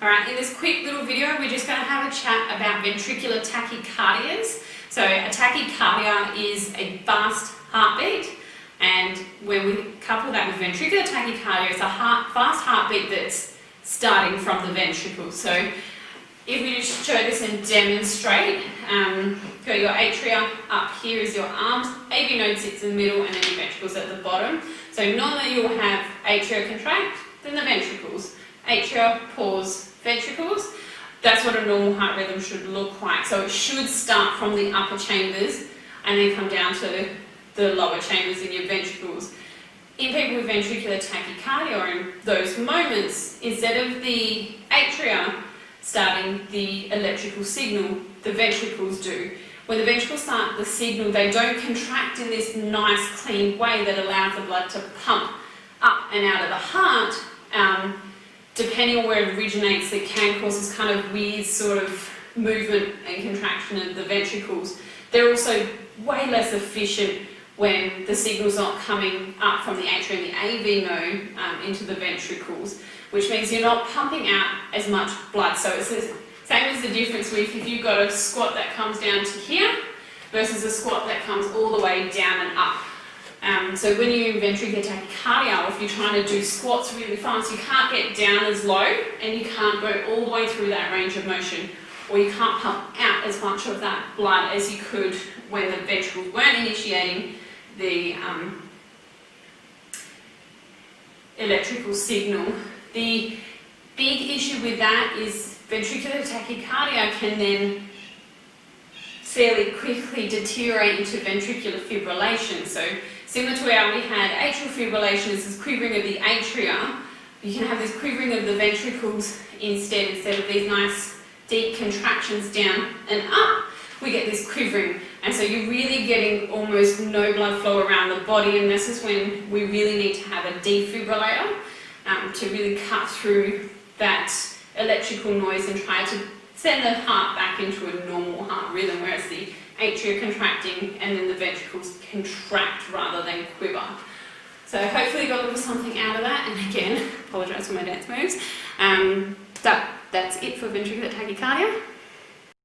Alright, in this quick little video we're just going to have a chat about ventricular tachycardias. So a tachycardia is a fast heartbeat, and when we couple that with ventricular tachycardia, it's a fast heartbeat that's starting from the ventricles. So if we just show this and demonstrate, got your atria up here is your arms, AV node sits in the middle, and then your ventricles at the bottom. So normally you'll have atria contract, then the ventricles. Atria, pause, ventricles. That's what a normal heart rhythm should look like. So it should start from the upper chambers and then come down to the lower chambers in your ventricles. In people with ventricular tachycardia, or in those moments, instead of the atria starting the electrical signal, the ventricles do. When the ventricles start the signal, they don't contract in this nice, clean way that allows the blood to pump up and out of the heart. Depending on where it originates, it can cause this kind of weird sort of movement and contraction of the ventricles. They're also way less efficient when the signal's not coming up from the atria and the AV node into the ventricles, which means you're not pumping out as much blood. So it's the same as the difference with if you've got a squat that comes down to here versus a squat that comes all the way down and up. So when you're in ventricular tachycardia, or if you're trying to do squats really fast, you can't get down as low and you can't go all the way through that range of motion, or you can't pump out as much of that blood as you could when the ventricles weren't initiating the electrical signal. The big issue with that is ventricular tachycardia can then fairly quickly deteriorate into ventricular fibrillation. So similar to how we had atrial fibrillation, is this quivering of the atria, you can have this quivering of the ventricles instead of these nice deep contractions down and up, we get this quivering. And so you're really getting almost no blood flow around the body, and this is when we really need to have a defibrillator to really cut through that electrical noise and try to send the heart back into a normal heart rhythm, where it's the atria contracting and then the ventricles contract rather than quiver. So hopefully you got a little something out of that, and again, apologise for my dance moves. That's it for ventricular tachycardia.